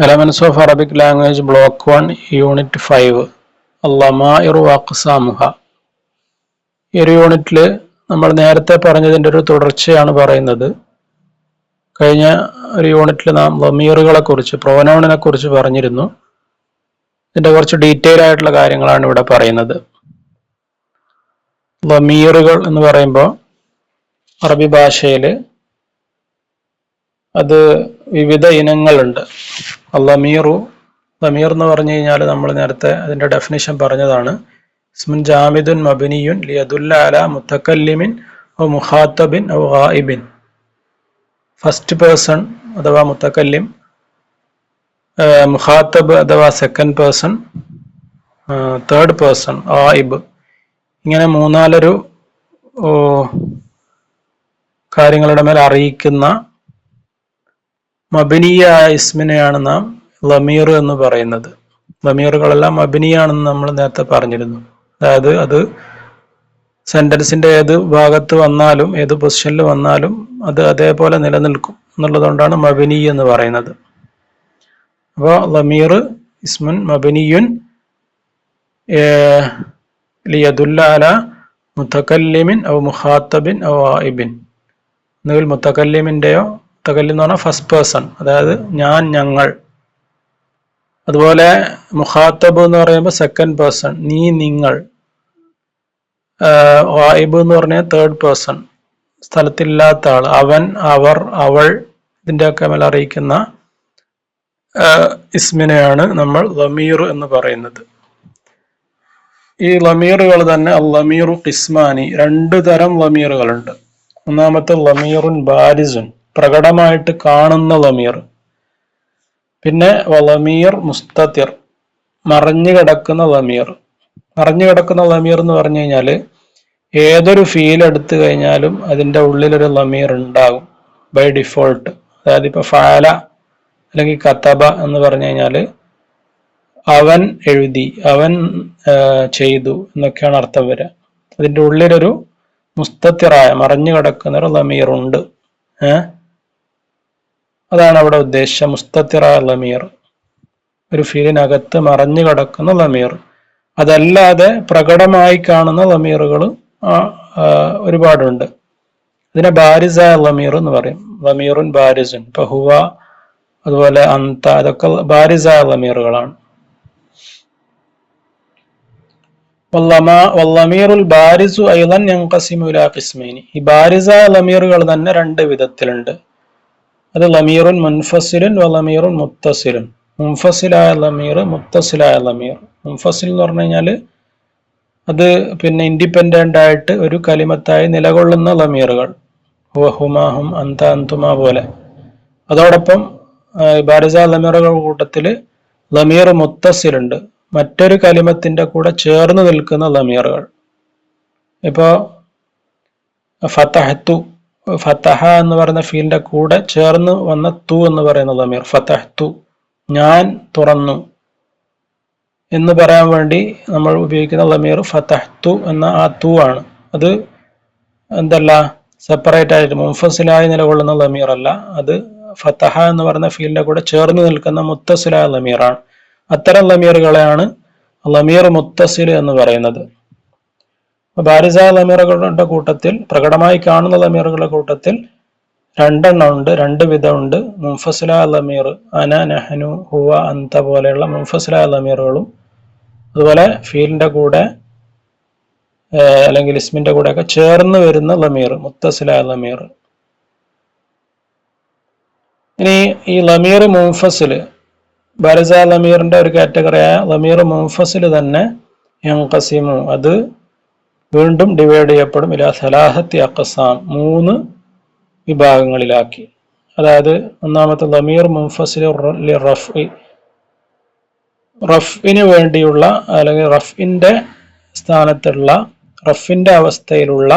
Elements of Arabic Language Block 1 Unit 5 Al-Lamairu wa Aqsamuha. ഈ ഒരു യൂണിറ്റിൽ നമ്മൾ നേരത്തെ പറഞ്ഞതിൻ്റെ ഒരു തുടർച്ചയാണ് പറയുന്നത്. കഴിഞ്ഞ ഒരു യൂണിറ്റിൽ നാം ലമീറുകളെ കുറിച്ച്, പ്രോനൗണിനെ കുറിച്ച് പറഞ്ഞിരുന്നു. ഇതിൻ്റെ കുറച്ച് ഡീറ്റെയിൽ ആയിട്ടുള്ള കാര്യങ്ങളാണ് ഇവിടെ പറയുന്നത്. ലമീറുകൾ എന്ന് പറയുമ്പോൾ അറബി ഭാഷയിൽ അത് വിവിധ ഇനങ്ങളുണ്ട്. ലമീറു, ലമീർ എന്ന് പറഞ്ഞു കഴിഞ്ഞാൽ നമ്മൾ നേരത്തെ അതിൻ്റെ ഡെഫിനിഷൻ പറഞ്ഞതാണ്. ഇസ്മുൻ ജാമിദുൻ മബ്നിയുൻ ലിയദുല്ല അലാ മുതകല്ലിമിൻ ഔ മുഖാത്തബിൻ ഔ ഗായിബിൻ. ഫസ്റ്റ് പേഴ്സൺ അഥവാ മുതകല്ലിം, മുഖാത്തബ് അഥവാ സെക്കൻഡ് പേഴ്സൺ, തേർഡ് പേഴ്സൺ ഗായിബ്, ഇങ്ങനെ മൂന്നാലൊരു കാര്യങ്ങളുടെ മേൽ അറിയിക്കുന്ന മബനിയായ ഇസ്മിനെയാണ് നാം ലമീർ എന്ന് പറയുന്നത്. ലമീറുകളെല്ലാം മബനിയാണെന്ന് നമ്മൾ നേരത്തെ പറഞ്ഞിരുന്നു. അതായത് അത് സെന്റൻസിന്റെ ഏത് ഭാഗത്ത് വന്നാലും ഏത് പൊസിഷനിൽ വന്നാലും അത് അതേപോലെ നിലനിൽക്കും എന്നുള്ളതുകൊണ്ടാണ് മബനി എന്ന് പറയുന്നത്. അപ്പോൾ ലമീർ ഇസ്മുൻ മബനിയുൻ ലിയദുല്ല അലാ മുതകല്ലിമിൻ ഔ മുഖാത്തബിൻ ഔ ഗായിബിൻ. ഒന്നുകിൽ മുതകല്ലിമിന്റെയോ, മുതകല്ലിം എന്ന് പറഞ്ഞാൽ ഫസ്റ്റ് പേഴ്സൺ, അതായത് ഞാൻ, ഞങ്ങൾ. അതുപോലെ മുഖാത്തബ് എന്ന് പറയുമ്പോൾ സെക്കൻഡ് പേഴ്സൺ, നീ, നിങ്ങൾ. ഗായിബ് എന്ന് പറഞ്ഞാൽ തേർഡ് പേഴ്സൺ, സ്ഥലത്തില്ലാത്ത ആൾ, അവൻ, അവർ, അവൾ, ഇതിൻ്റെയൊക്കെ മേൽ അറിയിക്കുന്ന ഇസ്മിനെയാണ് നമ്മൾ ലമീർ എന്ന് പറയുന്നത്. ഈ ലമീറുകൾ തന്നെ ലമീറു ഖിസ്മാനി, രണ്ട് തരം ലമീറുകളുണ്ട്. ഒന്നാമത്തെ ലമീറുൻ ബാരിസുൻ, പ്രകടമായിട്ട് കാണുന്ന ലമീർ. പിന്നെ ലമീർ മുസ്തതിർ, മറഞ്ഞു കിടക്കുന്ന ലമീർ. മറഞ്ഞു കിടക്കുന്ന ലമീർ എന്ന് പറഞ്ഞു കഴിഞ്ഞാൽ ഏതൊരു ഫീൽ എടുത്തു കഴിഞ്ഞാലും അതിൻ്റെ ഉള്ളിലൊരു ലമീർ ഉണ്ടാകും ബൈ ഡിഫോൾട്ട്. അതായത് ഇപ്പൊ ഫഅല അല്ലെങ്കിൽ കതബ എന്ന് പറഞ്ഞു കഴിഞ്ഞാൽ അവൻ എഴുതി, അവൻ ചെയ്തു എന്നൊക്കെയാണ് അർത്ഥം വരിക. അതിൻ്റെ ഉള്ളിലൊരു മുസ്തതിറായ, മറഞ്ഞു കിടക്കുന്ന ഒരു ലമീർ ഉണ്ട്. അതാണ് അവിടെ ഉദ്ദേശിച്ച മുസ്തതിറായ ലമീർ, ഒരു ഫീലിനകത്ത് മറഞ്ഞു കിടക്കുന്ന ലമീർ. അതല്ലാതെ പ്രകടമായി കാണുന്ന ലമീറുകൾ ഒരുപാടുണ്ട്. ഇതിനെ ബാരിസായ ലമീർ എന്ന് പറയും, ലമീറുൻ ബാരിസുൻ. ഇപ്പൊ ഹുവ, അതുപോലെ അന്ത, അതൊക്കെ ബാരിസായ ലമീറുകളാണ്. വല്ലമീറുൽ ബാരിസു അയ്ളൻ യൻഖസിമു ഇലാ ഖിസ്മൈനി. ഈ ബാരിസായ ലമീറുകൾ തന്നെ രണ്ട് വിധത്തിലുണ്ട്. അത് ലമീറുൻ മുൻഫസിലുൻ വലമീറുൻ മുത്തസിലുൻ. മുൻഫസിലായ ലമീർ, മുത്തസിലായ ലമീർ. മുൻഫസിൽ എന്ന് പറഞ്ഞു കഴിഞ്ഞാൽ അത് പിന്നെ ഇൻഡിപെൻഡന്റ് ആയിട്ട് ഒരു കലിമത്തായി നിലകൊള്ളുന്ന ലമീറുകൾ, ഹുവ, ഹുമാ, ഹും, അന്ത, അന്തുമ പോലെ. അതോടൊപ്പം ബാരിസായ ലമീറുകൾ കൂട്ടത്തിൽ ലമീർ മുത്തസിലുണ്ട്, മറ്റൊരു കലിമത്തിന്റെ കൂടെ ചേർന്ന് നിൽക്കുന്ന ലമീറുകൾ. ഇപ്പോ ഫതഹ്തു, ഫതഹ എന്ന് പറയുന്ന ഫീലിന്റെ കൂടെ ചേർന്ന് വന്ന തു എന്ന് പറയുന്ന ലമീർ. ഫതഹ്തു, ഞാൻ തുറന്നു എന്ന് പറയാൻ വേണ്ടി നമ്മൾ ഉപയോഗിക്കുന്ന ലമീർ ഫതഹ്തു എന്ന ആ തു ആണ്. അത് എന്തല്ല, സെപ്പറേറ്റ് ആയിട്ട് മുൻഫസിലായി നിലകൊള്ളുന്ന ലമീർ അല്ല. അത് ഫതഹ എന്ന് പറയുന്ന ഫീലിന്റെ കൂടെ ചേർന്ന് നിൽക്കുന്ന മുത്തസിലായ ലമീറാണ്. അത്തരം ലമീറുകളെയാണ് ലമീർ മുത്തസിൽ എന്ന് പറയുന്നത്. ബാരിസായ ലമീറുകളുടെ കൂട്ടത്തിൽ, പ്രകടമായി കാണുന്ന ലമീറുകളുടെ കൂട്ടത്തിൽ രണ്ടെണ്ണം ഉണ്ട്, രണ്ട് വിധമുണ്ട്. മുൻഫസിലായ ലമീർ, അന, നഹ്നു, ഹുവ, അന്ത പോലെയുള്ള മുൻഫസിലായ ലമീറുകളും, അതുപോലെ ഫീലിന്റെ കൂടെ അല്ലെങ്കിൽ ഇസ്മിന്റെ കൂടെ ഒക്കെ ചേർന്ന് വരുന്ന ലമീർ, മുത്തസിലായ ലമീർ. ഇനി ഈ ലമീർ മുൻഫസിൽ, ബാരിസായ ലമീറിന്റെ ഒരു കാറ്റഗറിയായ ലമീർ മുൻഫസിൽ തന്നെ യൻഖസിമു, അത് വീണ്ടും ഡിവൈഡ് ചെയ്യപ്പെടും ഇലാ സലാഹത്തി അഖ്സാം, മൂന്ന് വിഭാഗങ്ങളിലാക്കി. അതായത് ഒന്നാമത്തെ ലമീർ മുൻഫസിൽ റഫ്ഇ, റഫ്ഇന് വേണ്ടിയുള്ള അല്ലെങ്കിൽ റഫ്ഇന്റെ സ്ഥാനത്തുള്ള, റഫ്ഇന്റെ അവസ്ഥയിലുള്ള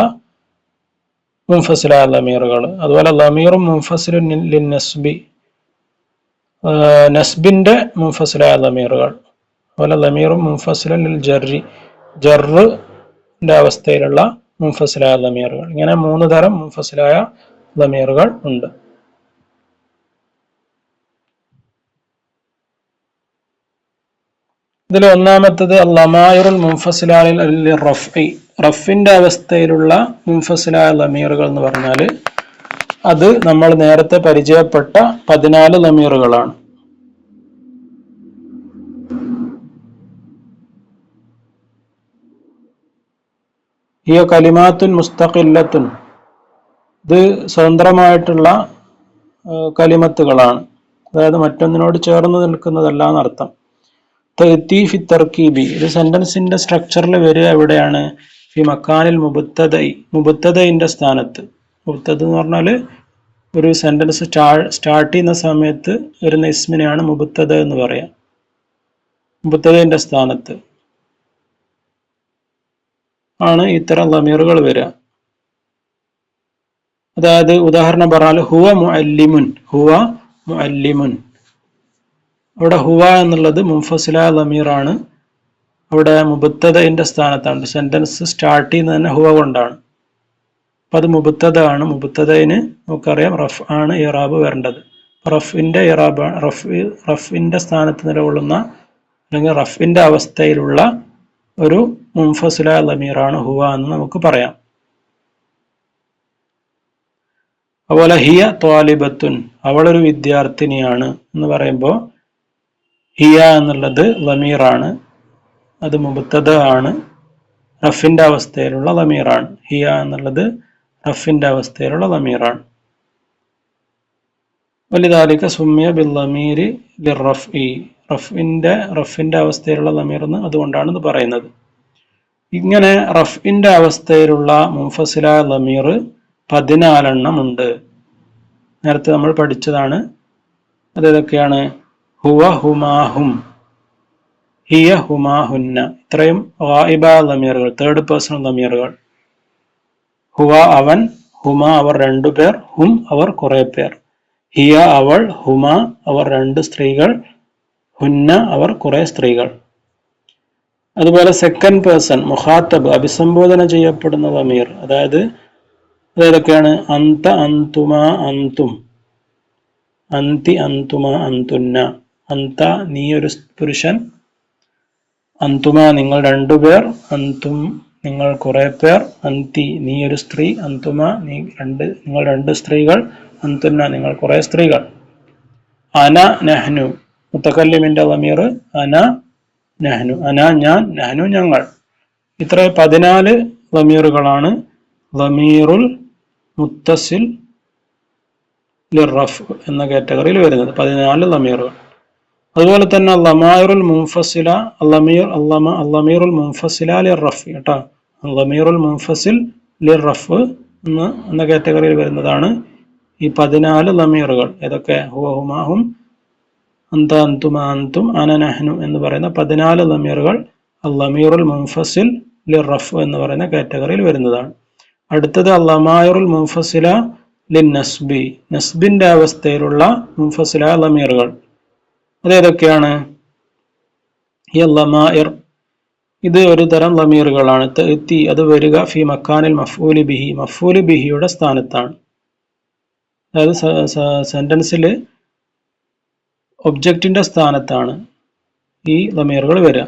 മുൻഫസിലായ ലമീറുകൾ. അതുപോലെ ലമീർ മുൻഫസിൽ ലിന്നസ്ബി, നസ്ബിന്റെ മുൻഫസിലായ ലമീറുകൾ. അതുപോലെ ലമീർ മുൻഫസിൽ ലിൽ ജർരി, ജർറിന്റെ അവസ്ഥയിലുള്ള മുൻഫസിലായ ലമീറുകൾ. ഇങ്ങനെ മൂന്ന് തരം മുൻഫസിലായ ലമീറുകൾ ഉണ്ട്. ഇതിൽ ഒന്നാമത്തത് ലമായിറുൽ മുൻഫസിലാലിൽ റഫ്ഇ, റഫിന്റെ അവസ്ഥയിലുള്ള മുൻഫസിലായ ലമീറുകൾ എന്ന് പറഞ്ഞാൽ അത് നമ്മൾ നേരത്തെ പരിചയപ്പെട്ട 14 ലമീറുകളാണ്. ഈ കലിമാത്തുൻ മുസ്തഖില്ലത്തുൻ, ഇത് സ്വതന്ത്രമായിട്ടുള്ള കലിമത്തുകളാണ്, അതായത് മറ്റൊന്നിനോട് ചേർന്ന് നിൽക്കുന്നതല്ല എന്നർത്ഥം. തഅ്തി ഫി തർക്കീബി, ഒരു സെന്റൻസിന്റെ സ്ട്രക്ചറിൽ വരിക എവിടെയാണ്? ഫി മക്കാനിൽ മുബത്തദഇ, മുബത്തദഇന്റെ സ്ഥാനത്ത്. മുബത്തദ എന്ന് പറഞ്ഞാൽ ഒരു സെന്റൻസ് സ്റ്റാർട്ട് ചെയ്യുന്ന സമയത്ത് വരുന്ന ഇസ്മിനെയാണ് മുബത്തദ എന്ന് പറയാം. മുബത്തദഇന്റെ സ്ഥാനത്ത് ആണ് ഇത്തരം ലമീറുകൾ വരിക. അതായത് ഉദാഹരണം പറഞ്ഞാൽ ഹുവ മുഅല്ലിമുൻ, ഹുവ മുഅല്ലിമുൻ. അവിടെ ഹുവ എന്നുള്ളത് മുൻഫസിലായ ലമീറാണ്, അവിടെ മുബത്തദഇന്റെ സ്ഥാനത്താണ്. സെന്റൻസ് സ്റ്റാർട്ട് ചെയ്യുന്നത് തന്നെ ഹുവ കൊണ്ടാണ്, അപ്പൊ അത് മുബത്തദ ആണ്. മുബത്തദഇന് നമുക്കറിയാം റഫ് ആണ് ഇറാബ് വരേണ്ടത്. റഫിന്റെ ഇറാബ്, റഫിന്റെ സ്ഥാനത്ത് നിലകൊള്ളുന്ന അല്ലെങ്കിൽ റഫിന്റെ അവസ്ഥയിലുള്ള ഒരു മുൻഫസിലായ ലമീറാണ് ഹുവ എന്ന് നമുക്ക് പറയാം. അതുപോലെ ഹിയ ത്വാലിബത്തുൻ, അവളൊരു വിദ്യാർത്ഥിനിയാണ് എന്ന് പറയുമ്പോൾ ഹിയ എന്നുള്ളത് ലമീറാണ്, അത് മുബത്തദ ആണ്, റഫിന്റെ അവസ്ഥയിലുള്ള ലമീറാണ്. ഹിയ എന്നുള്ളത് റഫിന്റെ അവസ്ഥയിലുള്ള ലമീറാണ്. വലിദാലിക സുമ്മിയ ബിൽ ലമീരി ലിർറഫ്ഇ, റഫിന്റെ അവസ്ഥയിലുള്ള ലമീർ എന്ന് അതുകൊണ്ടാണ് ഇത് പറയുന്നത്. ഇങ്ങനെ റഫിന്റെ അവസ്ഥയിലുള്ള മുൻഫസിലായ ലമീർ 14 ഉണ്ട്. നേരത്തെ നമ്മൾ പഠിച്ചതാണ്. അതേതൊക്കെയാണ്? ഹുവ ഹുമാഹും, ഹിയ ഹുമാഹുന്ന, ഇത്രയും ഗായിബ ലമീറുകൾ, തേർഡ് പേഴ്സൺ ലമീറുകൾ. ഹുവ അവൻ, ഹുമ അവർ 2 പേർ, ഹും അവർ കുറെ പേർ, ഹിയ അവൾ, ഹുമ അവർ 2 സ്ത്രീകൾ, ഹുന്ന അവർ കുറെ സ്ത്രീകൾ. അതുപോലെ സെക്കൻഡ് പേഴ്സൺ മുഖാത്തബ്, അഭിസംബോധന ചെയ്യപ്പെടുന്ന ലമീർ, അതായത് ഏതൊക്കെയാണ്? അന്ത അന്തുമ അന്തും, അന്തി അന്തുമ അന്തുന്ന. അന്ത നീ ഒരു പുരുഷൻ, അന്തുമ നിങ്ങൾ 2 പേർ, അന്തും നിങ്ങൾ കുറെ പേർ, അന്തി നീ ഒരു സ്ത്രീ, അന്തുമ നിങ്ങൾ 2 സ്ത്രീകൾ, അന്തുന്ന നിങ്ങൾ കുറെ സ്ത്രീകൾ. അന നഹ്നു, മുത്തകല്ലിമിന്റെ ലമീർ അന നഹ്നു, അന ഞാൻ, നഹ്നു ഞങ്ങൾ. ഇത്ര 14 ലമീറുകളാണ് ലമീറുൽ മുത്തസിൽ ലിർറഫ് എന്ന കാറ്റഗറിയിൽ വരുന്നത്, 14 ലമീറുകൾ. അതുപോലെ തന്നെ ലമായിറുൽ മുൻഫസില, ലമീറുൽ മുൻഫസില ലിർറഫ് കേട്ടോ, ലമീറുൽ മുൻഫസിൽ ലിർറഫ് എന്ന കാറ്റഗറിയിൽ വരുന്നതാണ് ഈ 14 ലമീറുകൾ. ഏതൊക്കെ? ഹുവ ഹുമാഹും, അന്ത അന്തുമ അന്തും, അന നഹ്നു എന്ന് പറയുന്ന 14 ലമീറുകൾ ലമീറുൽ മുൻഫസിൽ ലിർറഫ് എന്ന് പറയുന്ന കാറ്റഗറിയിൽ വരുന്നതാണ്. അടുത്തത് ലമായിറുൽ മുൻഫസില ലിൻ നസ്ബി, നസ്ബിന്റെ അവസ്ഥയിലുള്ള മുൻഫസില ലമീറുകൾ. അതേതൊക്കെയാണ്? ഈ ലമായിർ, ഇത് ഒരു തരം ലമീറുകളാണ്. തഅ്തി, അത് വരിക ഫി മക്കാനിൽ മഫ്ഊലി ബിഹി, മഫ്ഊലി ബിഹിയുടെ സ്ഥാനത്താണ്. അതായത് സെന്റൻസിൽ ഒബ്ജക്റ്റിന്റെ സ്ഥാനത്താണ് ഈ ലമീറുകൾ വരിക.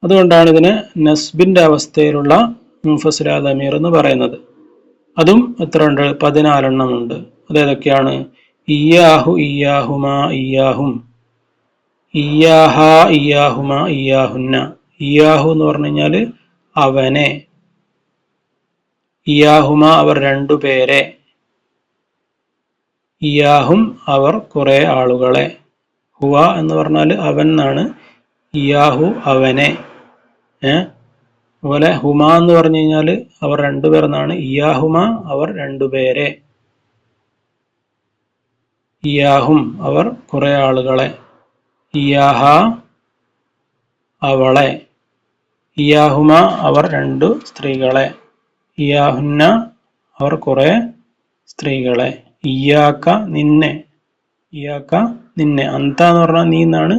അതുകൊണ്ടാണ് ഇതിനെ നസ്ബിന്റെ അവസ്ഥയിലുള്ള മുൻഫസില ലമീർ എന്ന് പറയുന്നത്. അതും എത്ര ഉണ്ട്? 14 ഉണ്ട്. അതേതൊക്കെയാണ്? ഇയ്യാഹു ഇയ്യാഹുമ ഇയ്യാഹും, ഇയ്യാഹ ഇയ്യാഹുമ ഇയ്യാഹുന്ന. ഇയ്യാഹു എന്ന് പറഞ്ഞു കഴിഞ്ഞാൽ അവനെ, ഇയ്യാഹുമ അവർ 2 പേരെ, ഇയ്യാഹും അവർ കുറെ ആളുകളെ. ഹുവ എന്ന് പറഞ്ഞാൽ അവൻ എന്നാണ്, ഇയ്യാഹു അവനെ. അതുപോലെ ഹുമ എന്ന് പറഞ്ഞു കഴിഞ്ഞാൽ അവർ 2 പേർ എന്നാണ്, ഇയ്യാഹുമ അവർ 2 പേരെ, ഇയ്യാഹും അവർ കുറെ ആളുകളെ, ഇയ്യാഹ അവളെ, ഇയ്യാഹുമ അവർ 2 സ്ത്രീകളെ, ഇയ്യാഹുന്ന അവർ കുറെ സ്ത്രീകളെ. ഇയ്യാക്ക നിന്നെ, ഇയ്യാക്ക നിന്നെ, അന്ത എന്ന് പറഞ്ഞാൽ നീ എന്നാണ്,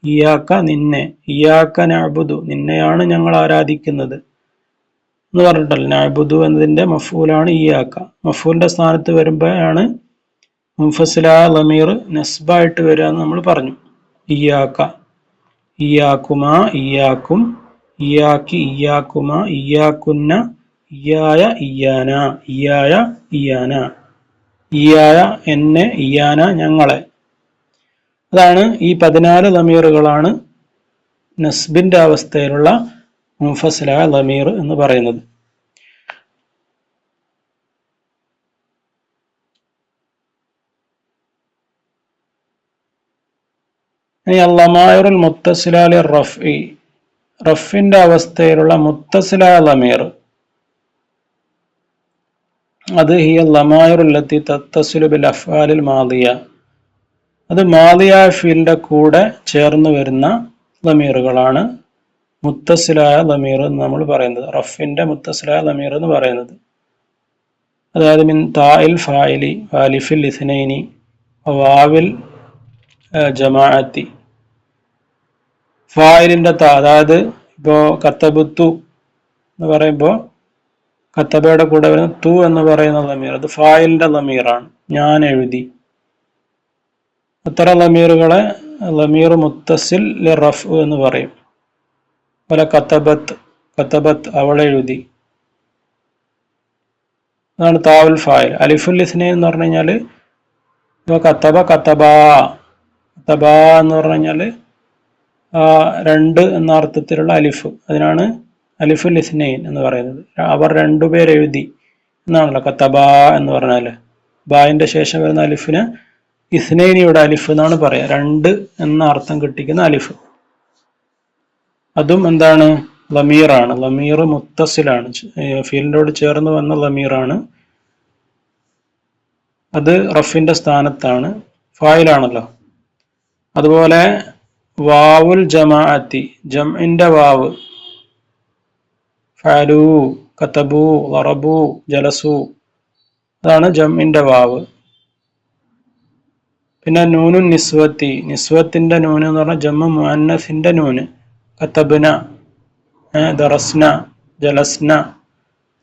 ഇയ്യാക്ക നിന്നെ, ഇയ്യാക്ക നഅ്ബുദു നിന്നെയാണ് ഞങ്ങൾ ആരാധിക്കുന്നത് എന്ന് പറഞ്ഞിട്ടല്ല. നഅ്ബുദു എന്നതിന്റെ മഫ്ഊലാണ് ഇയ്യാക്ക. മഫ്ഊലിന്റെ സ്ഥാനത്ത് വരുമ്പോഴാണ് മുൻഫസില ലമീർ നസ്ബായിട്ട് വരിക എന്ന് നമ്മൾ പറഞ്ഞു. ഇയാക്ക, ഇയാക്കുമാ, ഇയാക്കും, ഇയാക്കി, ഇയാക്കുമാ, ഇയാക്കുന്ന, ഇയായ, ഇയാന, ഇയായ, ഇയാന, ഇയായ എന്നെ, ഇയാന ഞങ്ങളെ. അതാണ് ഈ 14 ലമീറുകളാണ് നസ്ബിന്റെ അവസ്ഥയിലുള്ള മുൻഫസിലായ ലമീർ എന്ന് പറയുന്നത്. ഇനി അല്ലമായറുൽ മുത്തസിലാലി റഫ്ഇ, റഫിന്റെ അവസ്ഥയിലുള്ള മുത്തസിലായ ലമീർ, അത് ഹിയ ലമായറുല്ലത്തി തത്തസിലു ബിൽ അഫ്ആലിൽ മാദിയ, അത് മാദിയായ ഫീലിന്റെ കൂടെ ചേർന്ന് വരുന്ന ലമീറുകളാണ് മുത്തസിലായ ലമീർ എന്ന് നമ്മൾ പറയുന്നത്, റഫിന്റെ മുത്തസിലായ ലമീർ എന്ന് പറയുന്നത്. അതായത് മിൻ താഇൽ ഫായിലി, വാലിഫിൽ ഇസ്നൈനി, വാവിൽ ജമാഅത്തി, ഫായിലിന്റെ താ, അതായത് ഇപ്പോ കത്തബുത്തു എന്ന് പറയുമ്പോൾ കത്തബയുടെ കൂടെ വരുന്ന തു എന്ന് പറയുന്ന ലമീർ, അത് ഫായിലിന്റെ ലമീറാണ്, ഞാൻ എഴുതി. അത്തരം ലമീറുകളെ ലമീർ മുത്തസിൽ ലി റഫ് എന്ന് പറയും. പോലെ കത്തബത്ത്, കത്തബത്ത് അവൾ എഴുതി, അതാണ് താവുൽ ഫായിൽ. അലിഫുൽ ഇസ്നൈൻ എന്ന് പറഞ്ഞു കഴിഞ്ഞാൽ ഇപ്പൊ കത്തബ, കത്തബാ, കത്തബാ എന്ന് പറഞ്ഞു കഴിഞ്ഞാൽ രണ്ട് എന്ന അർത്ഥത്തിലുള്ള അലിഫ്, അതിനാണ് അലിഫുൽ ഇസ്നൈൻ എന്ന് പറയുന്നത്. അവർ രണ്ടുപേർ എഴുതി എന്നാണല്ലോ കത്തബാ എന്ന് പറഞ്ഞാല്. ബായിന്റെ ശേഷം വരുന്ന അലിഫിന് ഇസ്നൈനിയുടെ അലിഫ് എന്നാണ് പറയാ, രണ്ട് എന്ന അർത്ഥം കിട്ടിക്കുന്ന അലിഫ്. അതും എന്താണ്? ലമീറാണ്, ലമീർ മുത്തസിലാണ്, ഫീലിനോട് ചേർന്ന് വന്ന ലമീറാണ്. അത് റഫിന്റെ സ്ഥാനത്താണ്, ഫായിലാണല്ലോ. അതുപോലെ വാവുൽ ജമാഅത്തി, ജംഇന്റെ വാവ്, ഫഅലു, കതബു, ലറബു, ജലസു, അതാണ് ജംഇന്റെ വാവ്. പിന്നെ നൂനുൻ നിസ്വത്തി, നിസ്വത്തിന്റെ നൂന് എന്ന് പറഞ്ഞാൽ ജമ്മു മുഅന്നസിന്റെ നൂന്, കതബ്ന, ദറസ്ന, ജലസ്ന,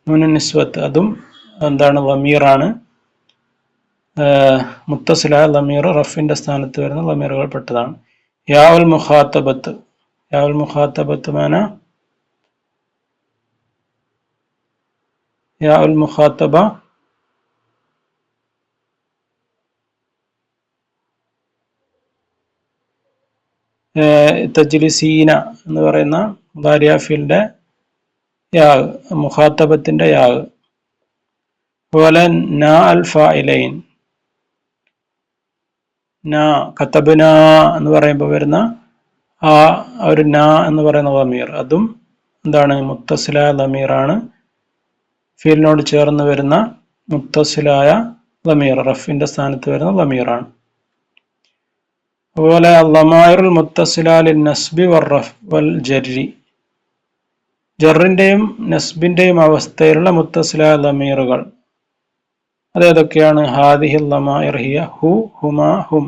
നൂനുൻ നിസ്വത്ത്, അതും എന്താണ്? ലമീറാണ്. മുത്തസിലായ ലമീർ റഫിന്റെ സ്ഥാനത്ത് വരുന്ന ലമീറുകൾ പെട്ടതാണ്. യാഉൽ മുഖാത്തബത്ത്, യാഉൽ മുഖാത്തബത്ത് മാന യാഉൽ മുഖാത്തബ തജ്ലിസീന എന്ന് പറയുന്ന ദാരിയാഫിലിന്റെ യാ, മുഖാത്തബത്തിന്റെ യാ. അതുപോലെ നാ അൽ ഫായിലൈൻ, നാ, കതബ്ന എന്ന് പറയുമ്പോൾ വരുന്ന ആ ഒരു നാ എന്ന് പറയുന്ന ലമീർ, അതും എന്താണ്? മുത്തസിലായ ലമീറാണ്, ഫീലിനോട് ചേർന്ന് വരുന്ന മുത്തസിലായ ലമീർ, റഫിന്റെ സ്ഥാനത്ത് വരുന്ന ലമീറാണ്. അതുപോലെ ലമായറുൽ മുത്തസിലാലി നസ്ബി വറഫ് വൽ ജർരി, ജറിന്റെയും നസ്ബിന്റെയും അവസ്ഥയിലുള്ള മുത്തസിലായ ലമീറുകൾ അതേതൊക്കെയാണ്? ഹാദിഹിൽ ലമായിർ ഹിയ ഹു, ഹുമാ, ഹും.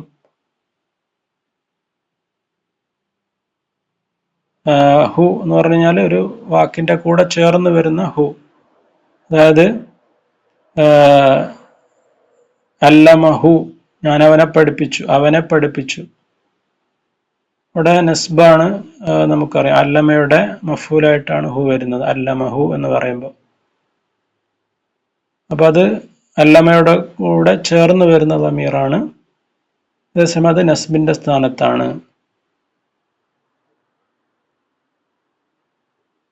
ഹു എന്ന് പറഞ്ഞു കഴിഞ്ഞാൽ ഒരു വാക്കിന്റെ കൂടെ ചേർന്ന് വരുന്ന ഹു, അതായത് അല്ലമഹു, ഞാൻ അവനെ പഠിപ്പിച്ചു, അവനെ പഠിപ്പിച്ചു. ഇവിടെ നസ്ബാണ്, നമുക്കറിയാം അല്ലമയുടെ മഫൂലായിട്ടാണ് ഹു വരുന്നത്, അല്ലമഹു എന്ന് പറയുമ്പോൾ. അപ്പൊ അത് അല്ലമയുടെ കൂടെ ചേർന്ന് വരുന്ന ലമീറാണ്, അതേസമയം അത് നസ്ബിന്റെ സ്ഥാനത്താണ്.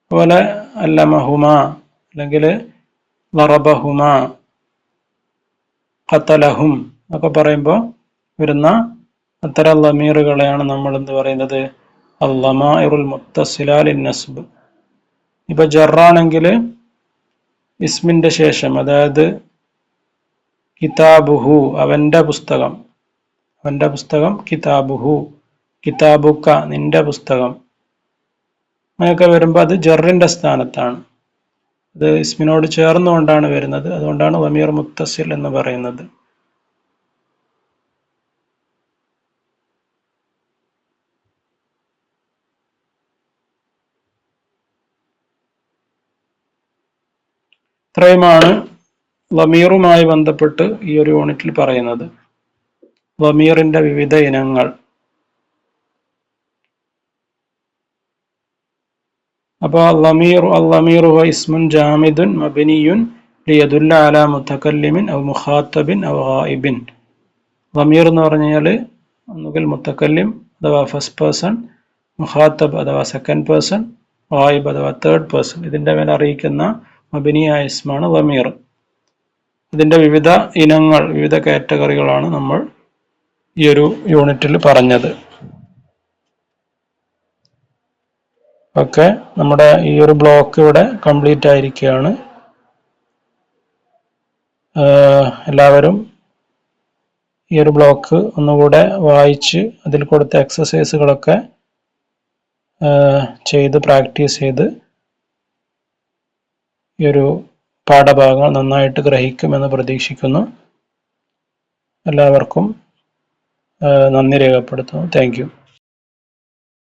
അതുപോലെ അല്ലമഹുമ അല്ലെങ്കിൽ ലറബഹുമ, ഖതലഹും ഒക്കെ പറയുമ്പോൾ വരുന്ന അത്തരം ലമീറുകളെയാണ് നമ്മൾ എന്ത് പറയുന്നത്? അല്ലമാഇറുൽ മുത്തസിലാലി നസ്ബ്. ഇപ്പൊ ജറാണെങ്കിൽ ഇസ്മിന്റെ ശേഷം, അതായത് കിതാബുഹു, അവന്റെ പുസ്തകം, അവന്റെ പുസ്തകം, കിതാബുഹു, കിതാബുക്ക, നിന്റെ പുസ്തകം, അങ്ങനെയൊക്കെ വരുമ്പോൾ അത് ജറിന്റെ സ്ഥാനത്താണ്, അത് ഇസ്മിനോട് ചേർന്നുകൊണ്ടാണ് വരുന്നത്, അതുകൊണ്ടാണ് ലമീർ മുത്തസിൽ എന്ന് പറയുന്നത്. ഇത്രയുമാണ് ലമീറുമായി ബന്ധപ്പെട്ട് ഈ ഒരു യൂണിറ്റിൽ പറയുന്നത്. ലമീറിന്റെ വിവിധ ഇനങ്ങൾ. അപ്പോൾ അല്ലമീറു ഇസ്മുൻ ജാമിദുൻ മബനിയുൻ ലിയദുല്ല അലാ മുതകല്ലിമിൻ ഔ മുഖാത്തബിൻ ഔ ഗായിബിൻ. ലമീർ എന്ന് പറഞ്ഞാൽ ഒന്നുകിൽ മുത്തക്കല്ലിം അഥവാ ഫസ്റ്റ് പേഴ്സൺ, മുഖാത്തബ് അഥവാ സെക്കൻഡ് പേഴ്സൺ, ഗായിബ് അഥവാ തേർഡ് പേഴ്സൺ, ഇതിൻ്റെ മേൽ അറിയിക്കുന്ന മബനിയായ ഇസ്മാണ് ലമീർ. ഇതിൻ്റെ വിവിധ ഇനങ്ങൾ, വിവിധ കാറ്റഗറികളാണ് നമ്മൾ ഈ ഒരു യൂണിറ്റിൽ പറഞ്ഞത്. ഓക്കെ, നമ്മുടെ ഈ ഒരു ബ്ലോക്ക് ഇവിടെ കംപ്ലീറ്റ് ആയിരിക്കുകയാണ്. എല്ലാവരും ഈ ഒരു ബ്ലോക്ക് ഒന്നുകൂടെ വായിച്ച് അതിൽ കൊടുത്ത എക്സസൈസുകളൊക്കെ ചെയ്ത് പ്രാക്ടീസ് ചെയ്ത് ഈ ഒരു പാഠഭാഗങ്ങൾ നന്നായിട്ട് ഗ്രഹിക്കുമെന്ന് പ്രതീക്ഷിക്കുന്നു. എല്ലാവർക്കും നന്ദി രേഖപ്പെടുത്തുന്നു. Thank you.